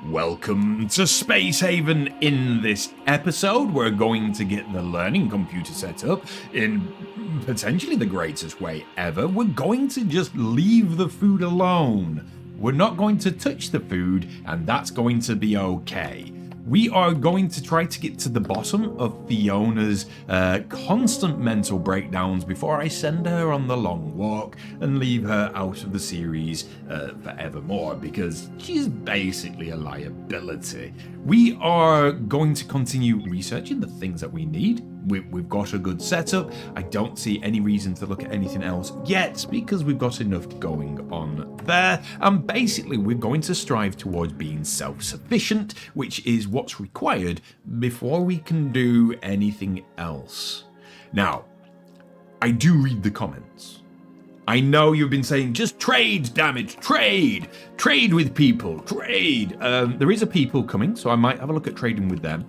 Welcome to Space Haven. In this episode, we're going to get the learning computer set up in potentially the greatest way ever. We're going to just leave the food alone. We're not going to touch the food, and that's going to be okay. We are going to try to get to the bottom of Fiona's constant mental breakdowns before I send her on the long walk and leave her out of the series forevermore, because she's basically a liability. We are going to continue researching the things that we need. We've got a good setup. I don't see any reason to look at anything else yet because we've got enough going on there. And basically, we're going to strive towards being self-sufficient, which is what's required before we can do anything else. Now, I do read the comments. I know you've been saying, just trade, damn it, trade with people, trade. There is a people coming, so I might have a look at trading with them.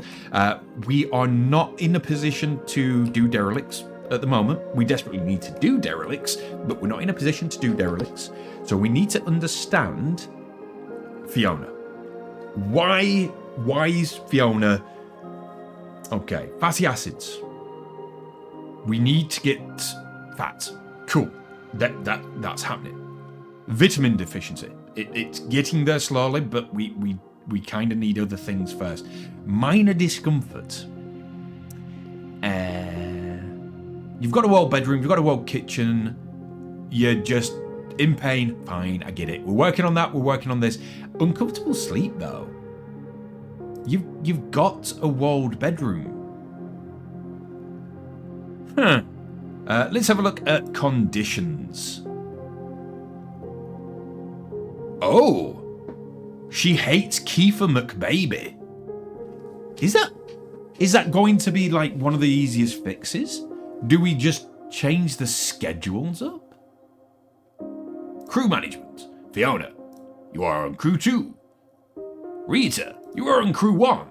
We are not in a position to do derelicts at the moment. We desperately need to do derelicts, but we're not in a position to do derelicts. So we need to understand Fiona. Why is Fiona... Okay, fatty acids. We need to get fat. Cool. That's happening. Vitamin deficiency. It's getting there slowly, but we kind of need other things first. Minor discomfort. You've got a wall bedroom, you've got a wall kitchen. You're just in pain. Fine, I get it. We're working on that. We're working on this. Uncomfortable sleep, though. You've got a walled bedroom. Huh. Let's have a look at conditions. Oh, she hates Kiefer McBaby. Is that going to be like one of the easiest fixes? Do we just change the schedules up? Crew management. Fiona, you are on crew 2. Rita, you are on crew 1.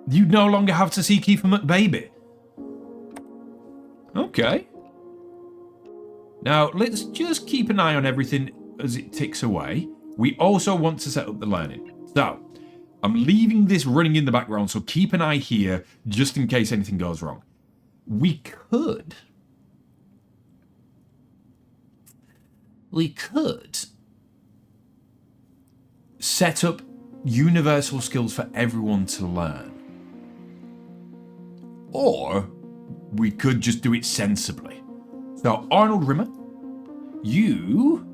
You no longer have to see Kiefer McBaby. Okay. Now, let's just keep an eye on everything as it ticks away. We also want to set up the learning. So, I'm leaving this running in the background, so keep an eye here just in case anything goes wrong. We could set up universal skills for everyone to learn. Or we could just do it sensibly. So, Arnold Rimmer, you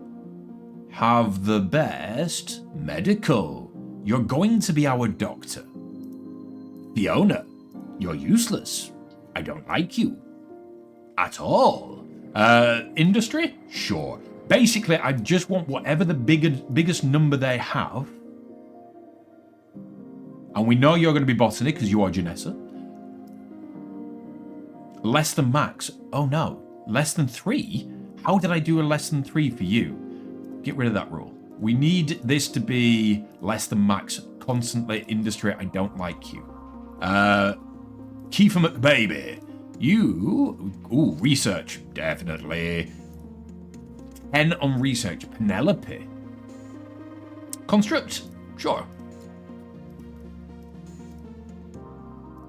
have the best medical. You're going to be our doctor. Fiona, you're useless. I don't like you. At all. Industry? Sure. Basically, I just want whatever the biggest number they have. And we know you're going to be botany because you are Janessa. Less than max. Oh no. Less than 3? How did I do a less than 3 for you? Get rid of that rule. We need this to be less than max constantly. Industry, I don't like you. Kiefer McBaby. You... Ooh, research. Definitely. 10 on research. Penelope. Construct. Sure.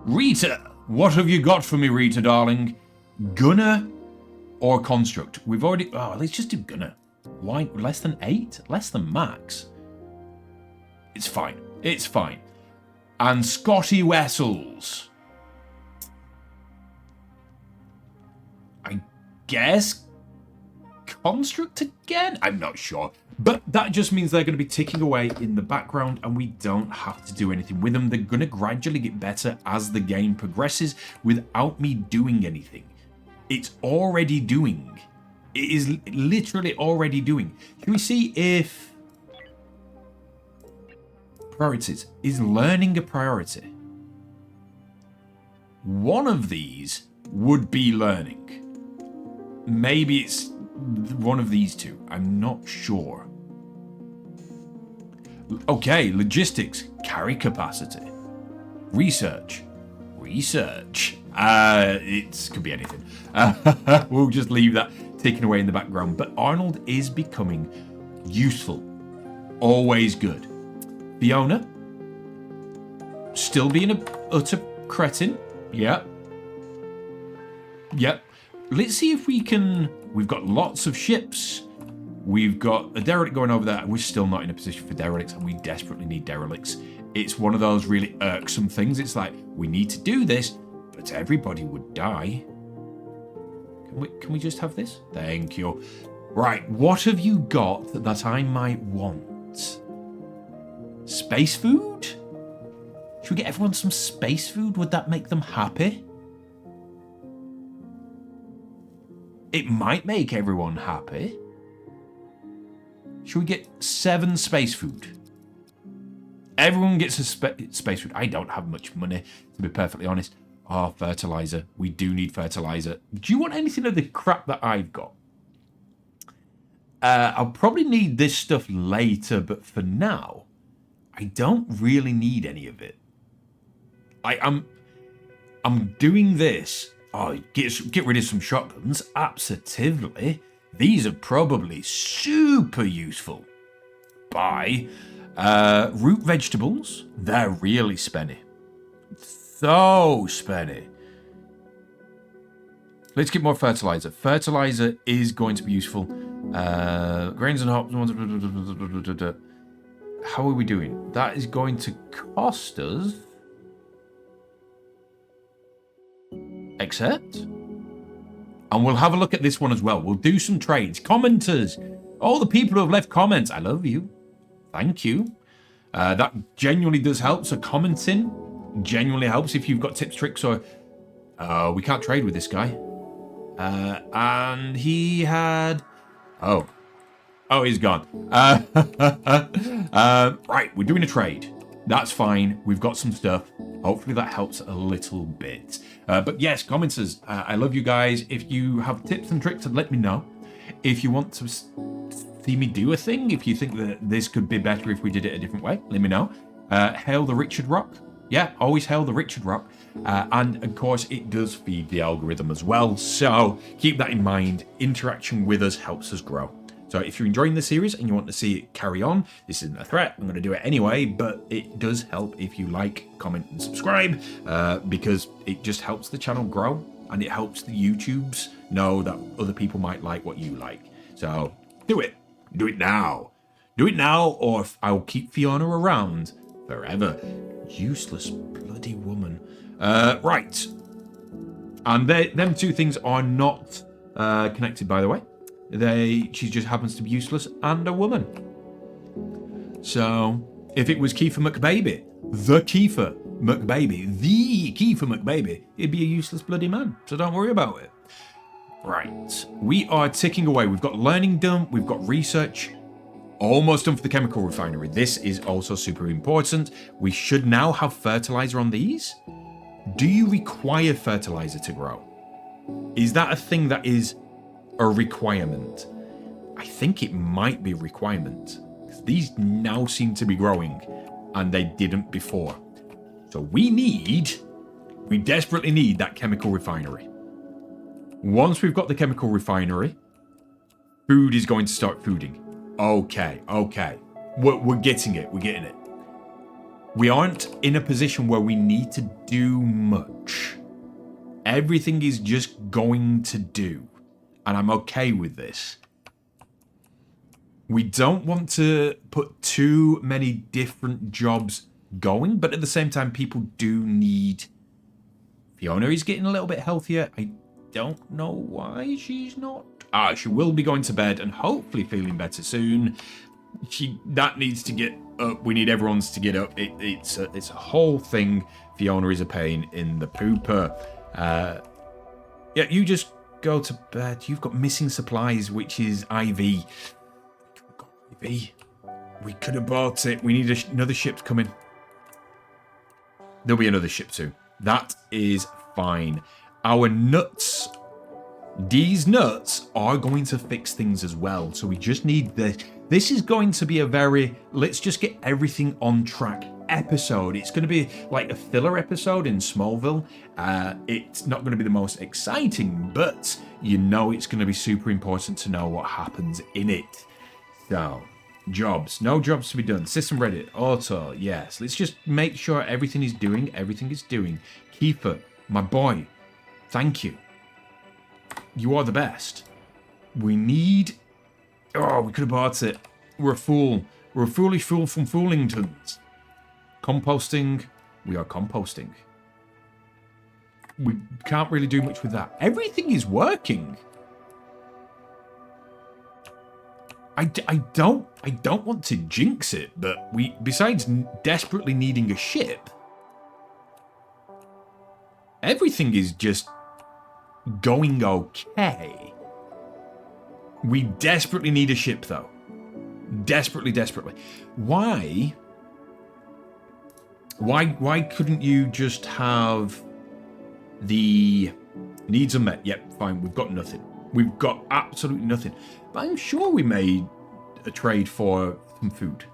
Rita. What have you got for me, Rita, darling? Gunner or construct? We've already... Oh, let's just do gunner. Why? Less than 8? Less than max? It's fine. It's fine. And Scotty Wessels. I guess construct again? I'm not sure. But that just means they're going to be ticking away in the background and we don't have to do anything with them. They're going to gradually get better as the game progresses without me doing anything. It's already doing. It is literally already doing. Can we see if... Priorities. Is learning a priority? One of these would be learning. Maybe it's one of these two. I'm not sure. Okay, logistics, carry capacity. Research. It could be anything. We'll just leave that ticking away in the background. But Arnold is becoming Useful. Always good. Fiona. Still being a utter cretin. Yep. Yep. Let's see if we can... We've got lots of ships. We've got a derelict going over there. We're still not in a position for derelicts, and we desperately need derelicts. It's one of those really irksome things. It's like, we need to do this, but everybody would die. Can we just have this? Thank you. Right, what have you got that I might want? Space food? Should we get everyone some space food? Would that make them happy? It might make everyone happy. Should we get 7 space food? Everyone gets a space food. I don't have much money, to be perfectly honest. Oh, fertilizer. We do need fertilizer. Do you want anything of the crap that I've got? I'll probably need this stuff later, but for now, I don't really need any of it. I'm doing this. Oh, get rid of some shotguns. Absolutely. These are probably super useful. Buy root vegetables. They're really spenny. So spenny. Let's get more fertilizer. Fertilizer is going to be useful. Grains and hops. How are we doing? That is going to cost us... Accept. And we'll have a look at this one as well. We'll do some trades. Commenters. All the people who have left comments. I love you. Thank you. That genuinely does help. So commenting genuinely helps if you've got tips, tricks, or... we can't trade with this guy. And he had... Oh, he's gone. Right, we're doing a trade. That's fine. We've got some stuff. Hopefully that helps a little bit. But yes, commenters, I love you guys. If you have tips and tricks, let me know. If you want to see me do a thing, if you think that this could be better if we did it a different way, let me know. Hail the Richard Rock. Yeah, always hail the Richard Rock. And of course, it does feed the algorithm as well. So keep that in mind. Interaction with us helps us grow. So if you're enjoying the series and you want to see it carry on, this isn't a threat. I'm going to do it anyway, but it does help if you like, comment, and subscribe, because it just helps the channel grow and it helps the YouTubes know that other people might like what you like. So do it. Do it now. Do it now, or I'll keep Fiona around forever. Useless bloody woman. Right. And them two things are not connected, by the way. She just happens to be useless and a woman. So, if it was Kiefer McBaby, the Kiefer McBaby, it'd be a useless bloody man. So don't worry about it. Right. We are ticking away. We've got learning done. We've got research. Almost done for the chemical refinery. This is also super important. We should now have fertilizer on these. Do you require fertilizer to grow? Is that a thing that is a requirement? I think it might be a requirement. These now seem to be growing and they didn't before. So we desperately need that chemical refinery. Once we've got the chemical refinery, food is going to start fooding. Okay. We're getting it. We're getting it. We aren't in a position where we need to do much. Everything is just going to do. And I'm okay with this. We don't want to put too many different jobs going, but at the same time, people do need... Fiona is getting a little bit healthier. I don't know why she's not. She will be going to bed and hopefully feeling better soon. That needs to get up. We need everyone's to get up. It's a whole thing. Fiona is a pain in the pooper. Yeah, you just go to bed. You've got missing supplies, which is IV. IV. We could have bought it. We need another ship coming. There'll be another ship soon. That is fine. Our nuts. These nuts are going to fix things as well. So we just need this. This is going to be a very, let's just get everything on track episode. It's going to be like a filler episode in Smallville. It's not going to be the most exciting, but you know it's going to be super important to know what happens in it. So Jobs. No jobs to be done. System ready. Auto. Yes. Let's just make sure everything is doing. Keeper. My boy. Thank you. You are the best. We need... Oh, we could have bought it. We're a fool. We're a foolish fool from Foolingtons. Composting. We are composting. We can't really do much with that. Everything is working. I don't want to jinx it, but besides desperately needing a ship, everything is just going okay. We desperately need a ship, though. Desperately. Why couldn't you just have the needs unmet? Yep, fine. We've got nothing. We've got absolutely nothing. But I'm sure we made a trade for some food.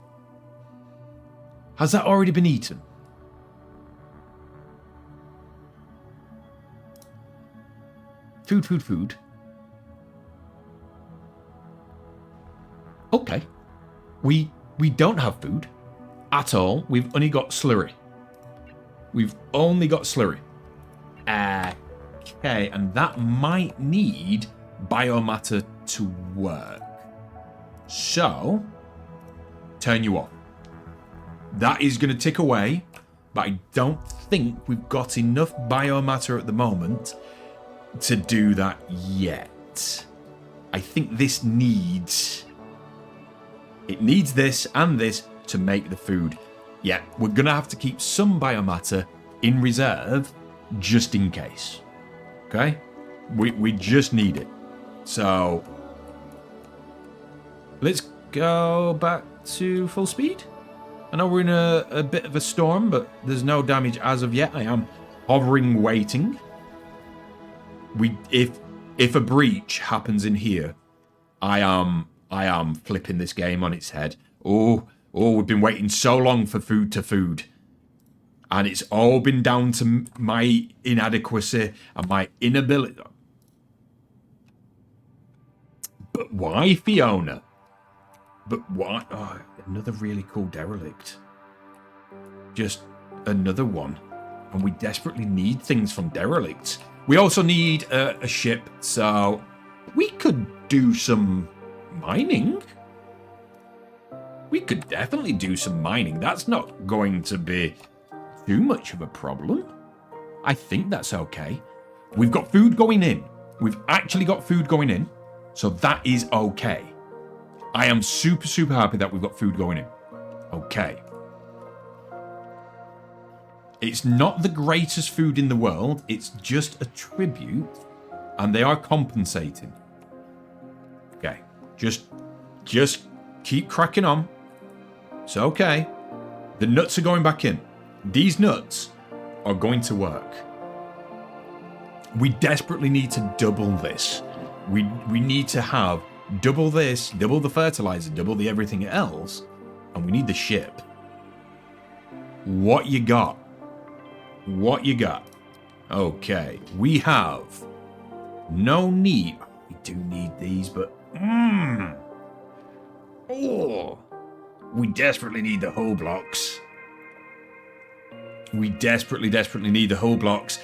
Has that already been eaten? Food. Okay. We don't have food at all. We've only got slurry. Okay, and that might need biomatter to work. So, turn you off. That is going to tick away, but I don't think we've got enough biomatter at the moment to do that yet. I think this needs... It needs this and this to make the food. Yeah, we're going to have to keep some biomatter in reserve just in case. Okay? We just need it. So, let's go back to full speed. I know we're in a bit of a storm, but there's no damage as of yet. I am hovering, waiting. If a breach happens in here, I am flipping this game on its head. Oh, we've been waiting so long for food. And it's all been down to my inadequacy and my inability. But why, Fiona? But why? Oh, another really cool derelict. Just another one. And we desperately need things from derelicts. We also need a ship, so we could do some mining. We could definitely do some mining. That's not going to be too much of a problem. I think that's okay. We've got food going in. We've actually got food going in, so that is okay. I am super, super happy that we've got food going in. Okay. It's not the greatest food in the world. It's just a tribute, and they are compensating. Okay. Just keep cracking on. It's okay. The nuts are going back in. These nuts are going to work. We desperately need to double this. We need to have double this, double the fertilizer, double the everything else, and we need the ship. What you got? What you got? Okay, we have no need. We do need these, but oh, we desperately need the hull blocks. We desperately need the hull blocks.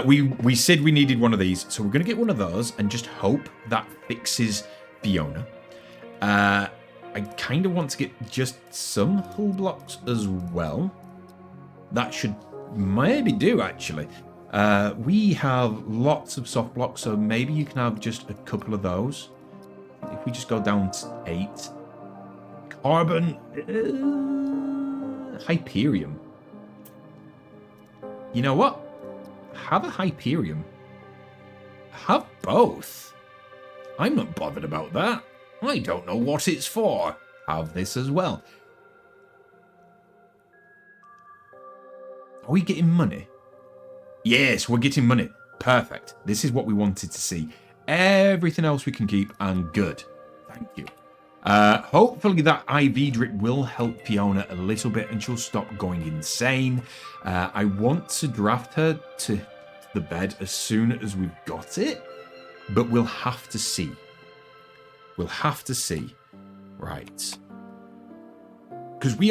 We said we needed one of these, so we're going to get one of those and just hope that fixes Fiona. I kind of want to get just some hull blocks as well. That should maybe do, actually. We have lots of soft blocks, so maybe you can have just a couple of those. If we just go down to 8. Carbon. Hyperium. You know what? Have a Hyperium. Have both. I'm not bothered about that. I don't know what it's for. Have this as well. Are we getting money? Yes, we're getting money. Perfect. This is what we wanted to see. Everything else we can keep, and good. Thank you. Hopefully that IV drip will help Fiona a little bit and she'll stop going insane. I want to draft her to the bed as soon as we've got it, but we'll have to see. We'll have to see. Right. because we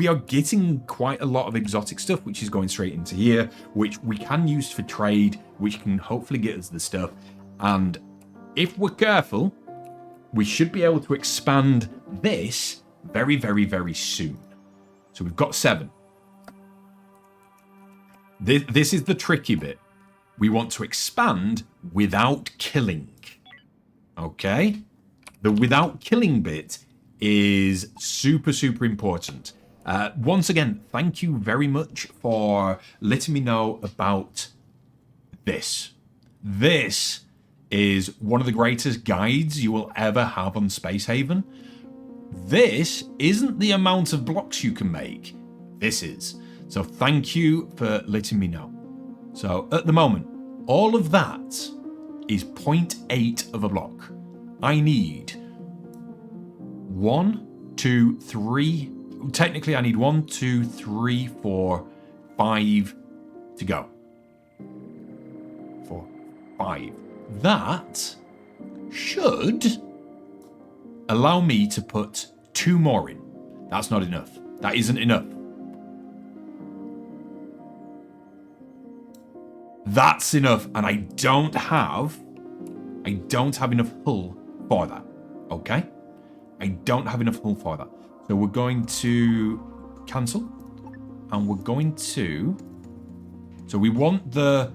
are getting quite a lot of exotic stuff, which is going straight into here, which we can use for trade, which can hopefully get us the stuff. And if we're careful, we should be able to expand this very, very, very soon. So we've got 7. This is the tricky bit. We want to expand without killing. Okay? The without killing bit is super, super important. Once again, thank you very much for letting me know about this. This is one of the greatest guides you will ever have on Space Haven. This isn't the amount of blocks you can make. This is. So thank you for letting me know. So at the moment, all of that is 0.8 of a block. I need 1, 2, 3. Technically, I need 1, 2, 3, 4, 5 to go. 4, 5. That should allow me to put 2 more in. That's not enough. That isn't enough. That's enough, and I don't have enough hull for that. Okay? I don't have enough hull for that. So we're going to cancel, and we're going to. So we want the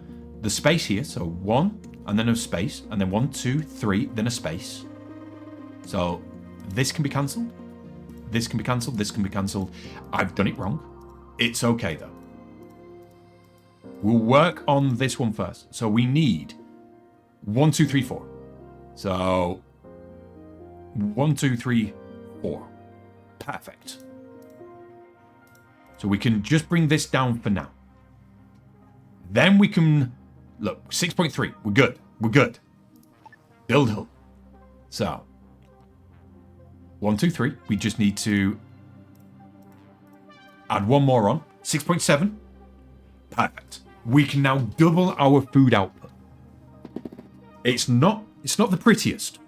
space here. So 1, and then a space, and then 1, 2, 3, then a space. So this can be cancelled. This can be cancelled. This can be cancelled. I've done it wrong. It's okay though. We'll work on this one first. So we need 1, 2, 3, 4. So 1, 2, 3, 4. Perfect. So we can just bring this down for now. Then we can look 6.3. We're good. We're good. Build hull. So 1, 2, 3. We just need to add 1 more on. 6.7. Perfect. We can now double our food output. It's not the prettiest,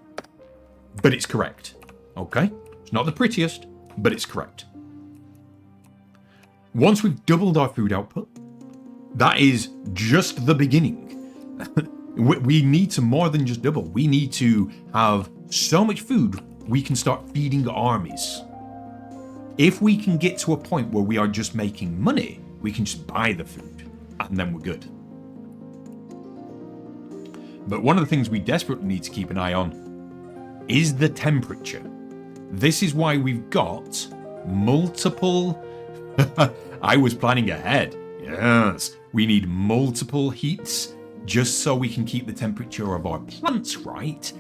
but it's correct. Okay? It's not the prettiest, but it's correct. Once we've doubled our food output, that is just the beginning. We need to more than just double. We need to have so much food we can start feeding armies. If we can get to a point where we are just making money, we can just buy the food, and then we're good. But one of the things we desperately need to keep an eye on is the temperature. This is why we've got multiple... I was planning ahead. Yes. We need multiple heats just so we can keep the temperature of our plants right.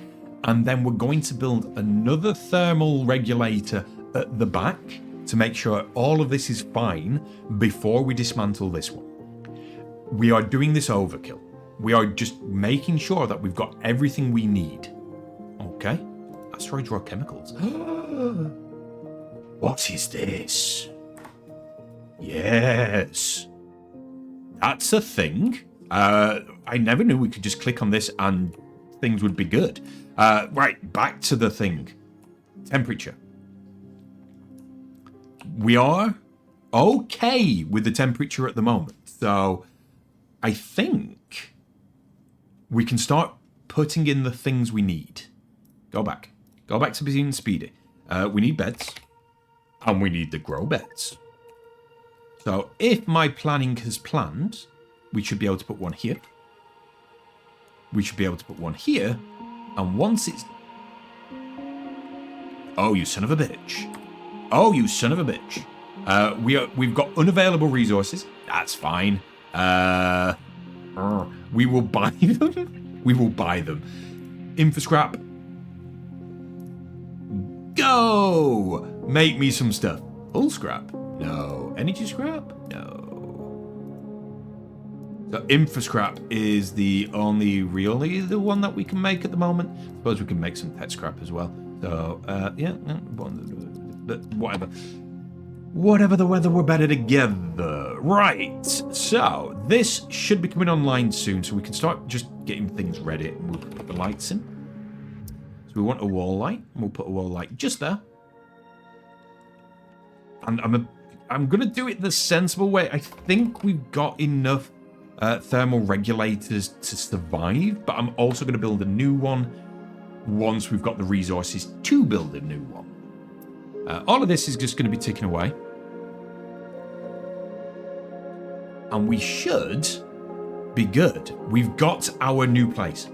And then we're going to build another thermal regulator at the back to make sure all of this is fine before we dismantle this one. We are doing this overkill. We are just making sure that we've got everything we need. Okay? Asteroid raw chemicals. What is this? Yes. That's a thing. I never knew we could just click on this and things would be good. Right, back to the thing. Temperature. We are okay with the temperature at the moment. So I think we can start putting in the things we need. Go back. Go back to being speedy. We need beds. And we need the grow beds. So if my planning has planned, we should be able to put one here. We should be able to put one here. And once it's... Oh, you son of a bitch. Oh, you son of a bitch. We've got unavailable resources. That's fine. We will buy them. We will buy them. Info scrap. Go! Make me some stuff. Hull scrap? No. Energy scrap? No. So info scrap is the only really the one that we can make at the moment. Suppose we can make some pet scrap as well. So, yeah. But whatever. Whatever the weather, we're better together. Right. So, this should be coming online soon, so we can start just getting things ready. We'll put the lights in. So we want a wall light. We'll put a wall light just there. And I'm going to do it the sensible way. I think we've got enough thermal regulators to survive, but I'm also going to build a new one once we've got the resources to build a new one. All of this is just going to be ticking away. And we should be good. We've got our new place.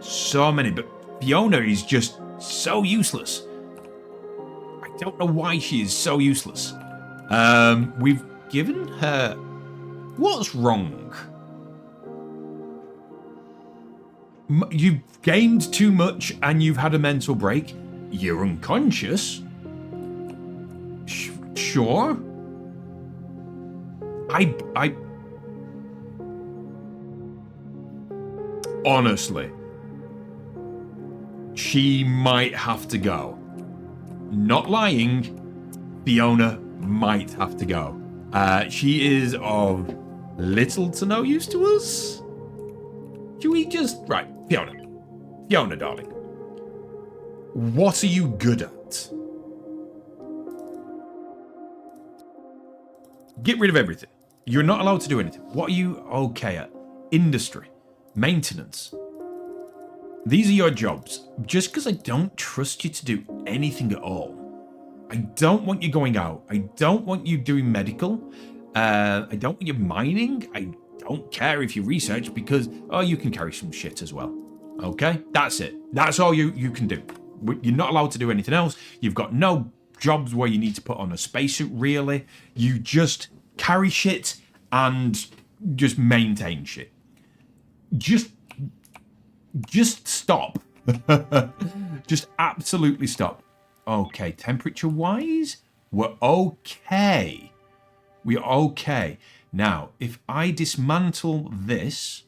So many, but Fiona is just so useless. I don't know why she is so useless. We've given her... What's wrong? You've gamed too much and you've had a mental break. You're unconscious. Sure. I honestly, she might have to go. Not lying, Fiona might have to go. She is of little to no use to us. Should we just... Right, Fiona, darling. What are you good at? Get rid of everything. You're not allowed to do anything. What are you okay at? Industry. Maintenance. These are your jobs. Just because I don't trust you to do anything at all. I don't want you going out. I don't want you doing medical. I don't want you mining. I don't care if you research because, oh, you can carry some shit as well. Okay? That's it. That's all you can do. You're not allowed to do anything else. You've got no jobs where you need to put on a spacesuit, really. You just carry shit and just maintain shit. Just stop. Just absolutely stop. Okay, temperature-wise, we're okay. We're okay. Now, if I dismantle this...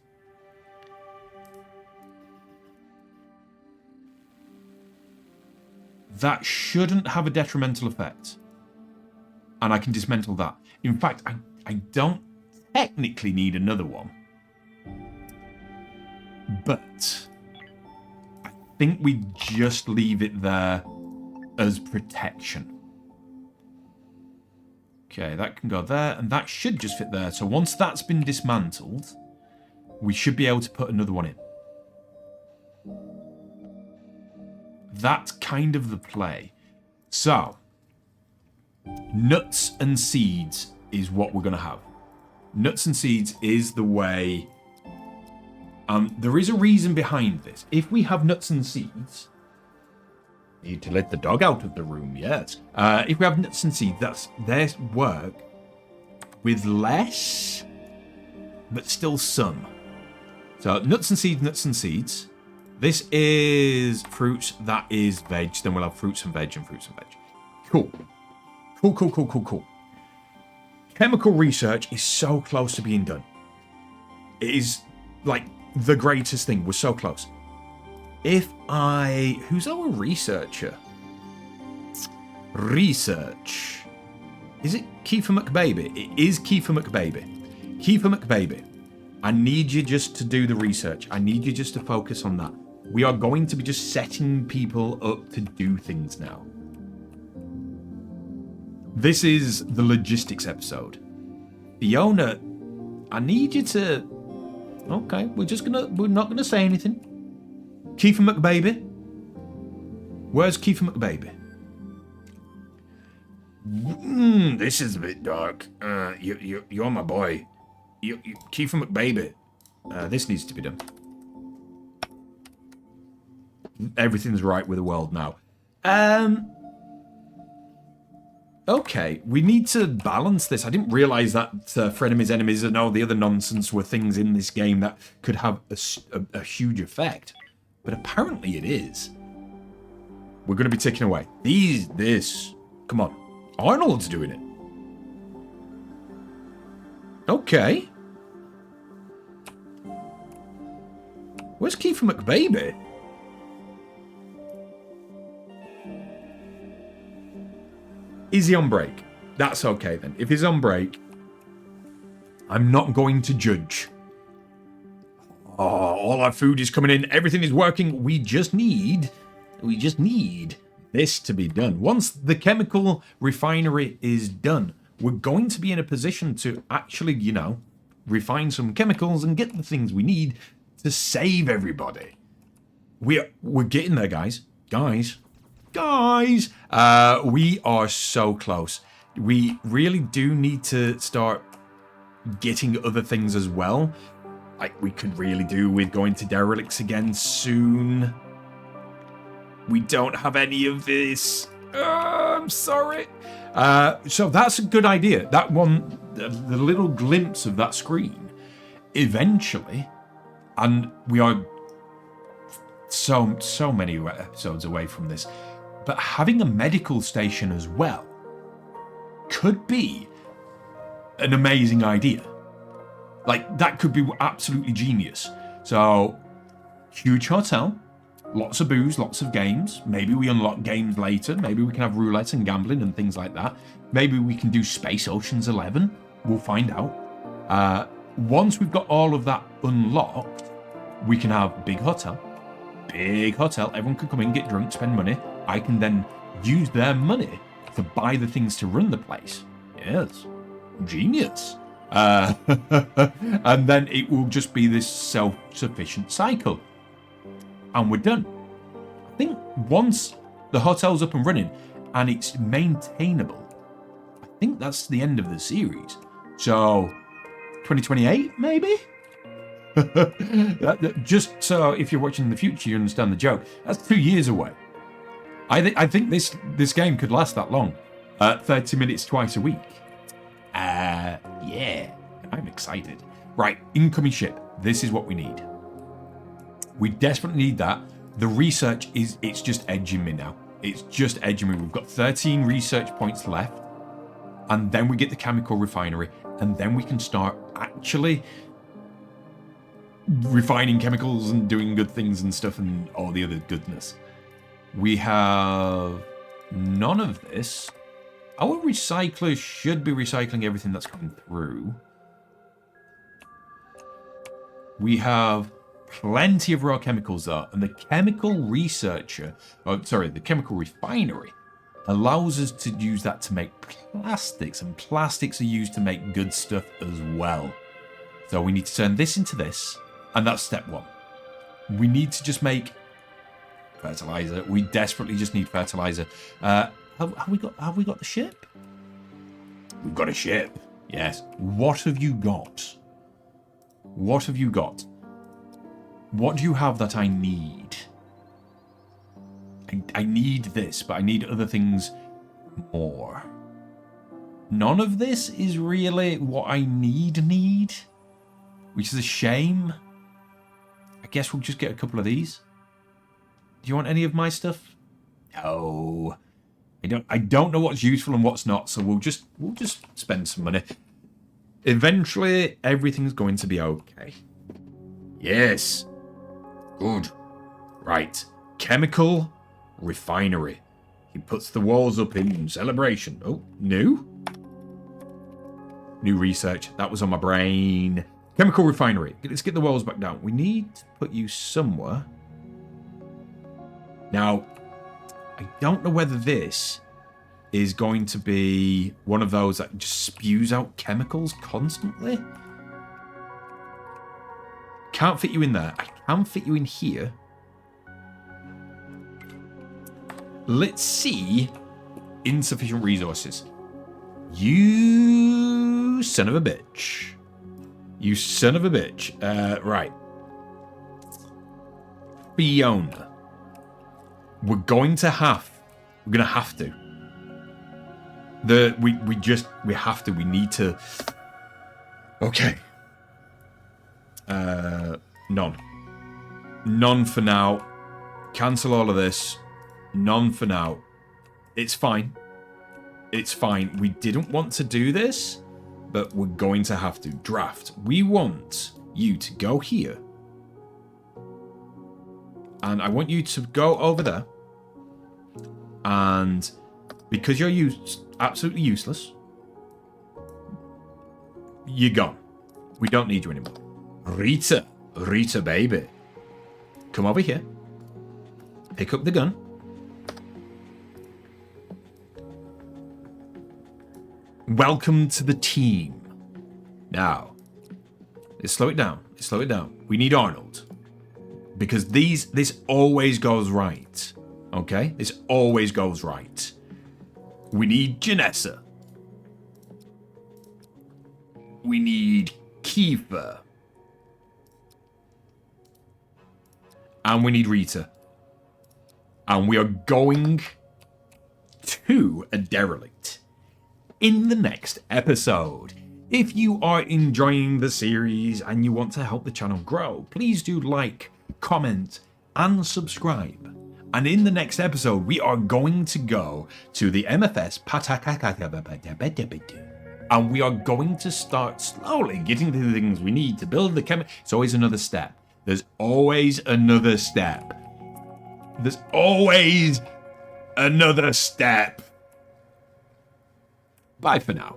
that shouldn't have a detrimental effect. And I can dismantle that. In fact, I don't technically need another one. But I think we just leave it there as protection. Okay, that can go there, and that should just fit there. So once that's been dismantled, we should be able to put another one in. That's kind of the play. So, nuts and seeds is what we're going to have. Nuts and seeds is the way... there is a reason behind this. If we have nuts and seeds... Need to let the dog out of the room, yes. If we have nuts and seeds, that's their work with less, but still some. So, nuts and seeds, nuts and seeds. This is fruits, that is veg. Then we'll have fruits and veg and fruits and veg. Cool. Cool. Chemical research is so close to being done. It is like the greatest thing. We're so close. Who's our researcher? Research. Is it Kiefer McBaby? It is Kiefer McBaby. Kiefer McBaby. I need you just to do the research. I need you just to focus on that. We are going to be just setting people up to do things now. This is the logistics episode. Fiona, I need you to... Okay, we're not gonna say anything. Kiefer McBaby? Where's Kiefer McBaby? This is a bit dark. You're my boy. Kiefer McBaby. This needs to be done. Everything's right with the world now. Okay, we need to balance this. I didn't realise that frenemies, enemies, and all the other nonsense were things in this game that could have a huge effect. But apparently it is. We're going to be ticking away. Come on. Arnold's doing it. Okay. Where's Kiefer McBaby? Is he on break? That's okay then. If he's on break, I'm not going to judge. Oh, all our food is coming in. Everything is working. We just need this to be done. Once the chemical refinery is done, we're going to be in a position to actually, you know, refine some chemicals and get the things we need to save everybody. We're getting there, guys. Guys. We are so close. We really do need to start getting other things as well. Like, we could really do with going to derelicts again soon. We don't have any of this. I'm sorry. So that's a good idea. That one, the little glimpse of that screen, eventually, and we are so many episodes away from this, but having a medical station as well could be an amazing idea. Like, that could be absolutely genius. So, huge hotel, lots of booze, lots of games. Maybe we unlock games later. Maybe we can have roulette and gambling and things like that. Maybe we can do Space Oceans 11. We'll find out. Once we've got all of that unlocked, we can have big hotel. Everyone can come in, get drunk, spend money. I can then use their money to buy the things to run the place. Yes. Genius. And then it will just be this self-sufficient cycle. And we're done. I think once the hotel's up and running and it's maintainable, I think that's the end of the series. So, 2028, maybe? Just so if you're watching in the future, you understand the joke. That's 2 years away. I think this game could last that long. 30 minutes twice a week. Yeah, I'm excited. Right, incoming ship. This is what we need. We desperately need that. The research it's just edging me now. It's just edging me. We've got 13 research points left. And then we get the chemical refinery. And then we can start actually refining chemicals and doing good things and stuff and all the other goodness. We have none of this. Our recyclers should be recycling everything that's coming through. We have plenty of raw chemicals though, and the chemical the chemical refinery allows us to use that to make plastics, and plastics are used to make good stuff as well. So we need to turn this into this, and that's step one. We need to just make fertilizer. We desperately just need fertilizer. Have we got the ship? We've got a ship. Yes. What have you got? What have you got? What do you have that I need? I need this, but I need other things more. None of this is really what I need, which is a shame. I guess we'll just get a couple of these. Do you want any of my stuff? No. I don't know what's useful and what's not, so we'll just spend some money. Eventually, everything's going to be okay. Yes. Good. Right. Chemical refinery. He puts the walls up in celebration. Oh, new research. That was on my brain. Chemical refinery. Let's get the walls back down. We need to put you somewhere. Now, I don't know whether this is going to be one of those that just spews out chemicals constantly. Can't fit you in there. I can fit you in here. Let's see. Insufficient resources. You son of a bitch. You son of a bitch. Right. Fiona. We're going to have to. We have to. We need to. Okay. None. None for now. Cancel all of this. None for now. It's fine. It's fine. We didn't want to do this, but we're going to have to. Draft. We want you to go here. And I want you to go over there. And because you're absolutely useless, you're gone. We don't need you anymore. Rita, baby. Come over here. Pick up the gun. Welcome to the team. Now, let's slow it down. Let's slow it down. We need Arnold. Because this always goes right. Okay? This always goes right. We need Janessa. We need Kiefer. And we need Rita. And we are going to a derelict in the next episode. If you are enjoying the series and you want to help the channel grow, please do like, comment, and subscribe. And in the next episode, we are going to go to the MFS and we are going to start slowly getting to the things we need to build the It's always another step. There's always another step. There's always another step. Bye for now.